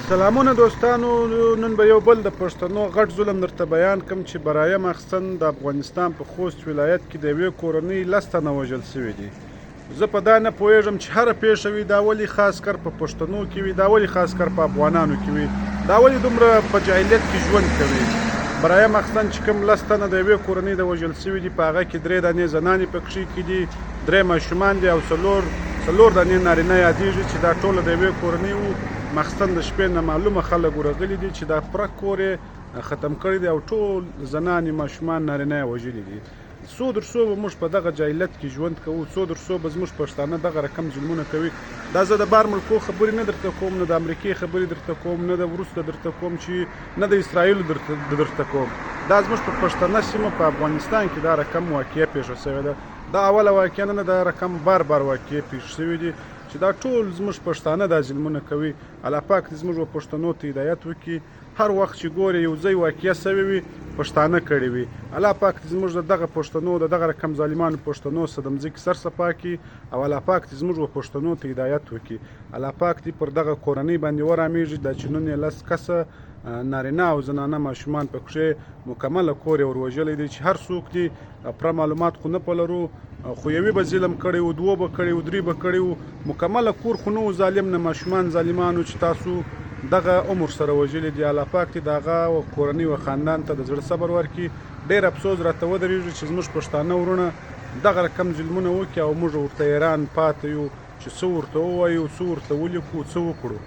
سلامونه دوستانو، نن به یو بل د پښتنو غټ ظلم درته بیان کړم چې برایم اخستن د افغانستان په خوست ولایت کې د یوې کورنۍ 10 تنه وژل سوي دي. زه په دا نه پوهېږم چې هره پیښه وي دا ولې خاص کر په پښتنو کې وي، دا ولې خاص کر په افغانانو کې وي، دا ولې دومره په جاهلیت کې ژوند کوي. برایم اخستن چې کوم 10 تنه د یوې کورنۍ د وژل سوي دي، په هغه کې 3 دانې زنانې پکښې کې دي، 3 ماشومان دي او څلور دانې نارینه یادېږي چې دا ټوله د یوې کورنۍ وو. مخستن د شپې نه معلومه خلک ورغلي دي چې دا پوره کور یې ختم کړی دی او ټول زنانې ماشومان نارینه یې وژلي دي. څو در څو به موږ په دغه جاهلیت کې ژوند کوو، څو در څو به زموږ پښتانه دغه رقم ظلمونه کوي. دا زه د بار ملکو خبرې نه درته کوم، نه د امریکې خبرې درته کوم، نه د وروسته درته کوم، چې نه د اسرائیلو درته کوم. دا زموږ په پښتنه سیمه په افغانستان کې دا رقم واقعه پیښه شوې ده. دا اوله واقعه نه ده، دا رقم بار واقعه پیښ شوي دي چې دا ټول زموږ پښتانه دا ظلمونه کوي. الله پاک دې زموږ پښتنو ته هدایت وکړي. هر وخت چې ګورې یو ځای واقعه سوې وي پښتانه کړې وي، الله پاک دې زموږ دغه پښتنو د دغه رقم ظالمانو پښتنو څخه د مځکې سر صفا کړي او الله پاک دې زموږ پښتنو ته هدایت وکړي. الله پاک دې پر دغه کورنۍ باندې ورحمېږي دا چې نن یې 10 کسه نارینه او زنانه ماشومان پکښې مکمله کور یې وروژلی دی چې هر څوک دي پوره معلومات خو نه پلرو، خو یوې به ظلم کړی و، 2 به کړی و، 3 به کړی و، مکمله کور خو نه و ظالم نه ماشومان ظالمانو چې تاسو دغه عمر سره وژلي دي. الله پاک دې د هغه کورنۍ و خاندان ته د زړه صبر ورکړي. ډېر افسوس راته ودرېږي چې زموږ پښتانه ورونه دغه رقم ظلمونه وکړي او موږ ورته حیران پاتې یو چې څه ورته ووایو، څه ورته ولیکو، څه وکړو.